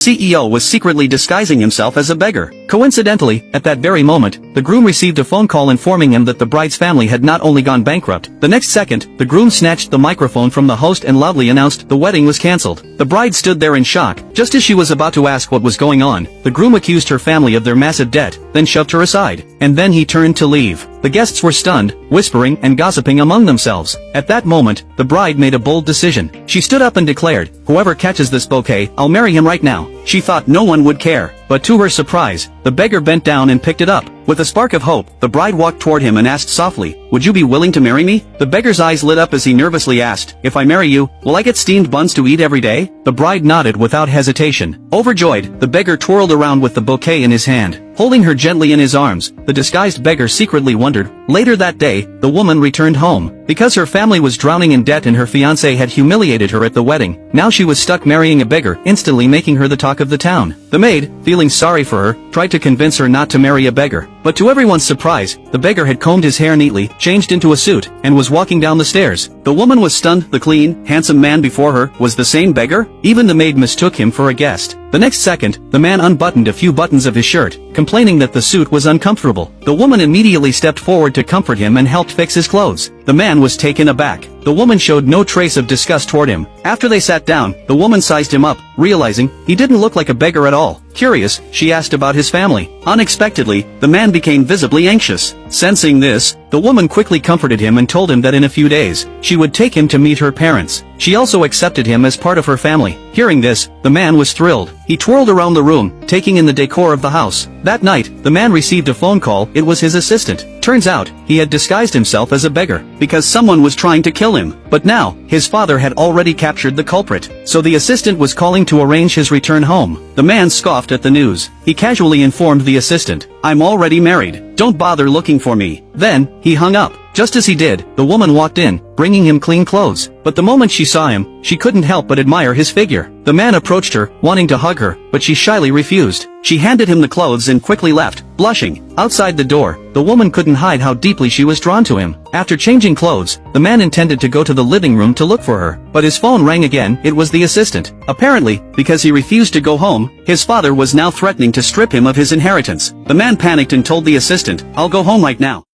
CEO was secretly disguising himself as a beggar. Coincidentally, at that very moment, the groom received a phone call informing him that the bride's family had not only gone bankrupt. The next second, the groom snatched the microphone from the host and loudly announced the wedding was cancelled. The bride stood there in shock. Just as she was about to ask what was going on, the groom accused her family of their massive debt, then shoved her aside. And then he turned to leave. The guests were stunned, whispering and gossiping among themselves. At that moment, the bride made a bold decision. She stood up and declared, "Whoever catches this bouquet, I'll marry him right now." She thought no one would care, but to her surprise, the beggar bent down and picked it up. With a spark of hope, the bride walked toward him and asked softly, "Would you be willing to marry me?" The beggar's eyes lit up as he nervously asked, "If I marry you, will I get steamed buns to eat every day?" The bride nodded without hesitation. Overjoyed, the beggar twirled around with the bouquet in his hand. Holding her gently in his arms, the disguised beggar secretly wondered. Later that day, the woman returned home. Because her family was drowning in debt and her fiancé had humiliated her at the wedding, now she was stuck marrying a beggar, instantly making her the talk of the town. The maid, feeling sorry for her, tried to convince her not to marry a beggar. But to everyone's surprise, the beggar had combed his hair neatly, changed into a suit, and was walking down the stairs. The woman was stunned. The clean, handsome man before her was the same beggar? Even the maid mistook him for a guest. The next second, the man unbuttoned a few buttons of his shirt, complaining that the suit was uncomfortable. The woman immediately stepped forward to comfort him and helped fix his clothes. The man was taken aback. The woman showed no trace of disgust toward him. After they sat down, the woman sized him up, realizing he didn't look like a beggar at all. Curious, she asked about his family. Unexpectedly, the man became visibly anxious. Sensing this, the woman quickly comforted him and told him that in a few days, she would take him to meet her parents. She also accepted him as part of her family. Hearing this, the man was thrilled. He twirled around the room, taking in the decor of the house. That night, the man received a phone call. It was his assistant. Turns out, he had disguised himself as a beggar, because someone was trying to kill him. But now, his father had already captured the culprit, so the assistant was calling to arrange his return home. The man scoffed at the news. He casually informed the assistant, "I'm already married. Don't bother looking for me." Then, he hung up. Just as he did, the woman walked in, bringing him clean clothes. But the moment she saw him, she couldn't help but admire his figure. The man approached her, wanting to hug her, but she shyly refused. She handed him the clothes and quickly left, blushing. Outside the door, the woman couldn't hide how deeply she was drawn to him. After changing clothes, the man intended to go to the living room to look for her, but his phone rang again. It was the assistant. Apparently, because he refused to go home, his father was now threatening to strip him of his inheritance. The man panicked and told the assistant, "I'll go home right now."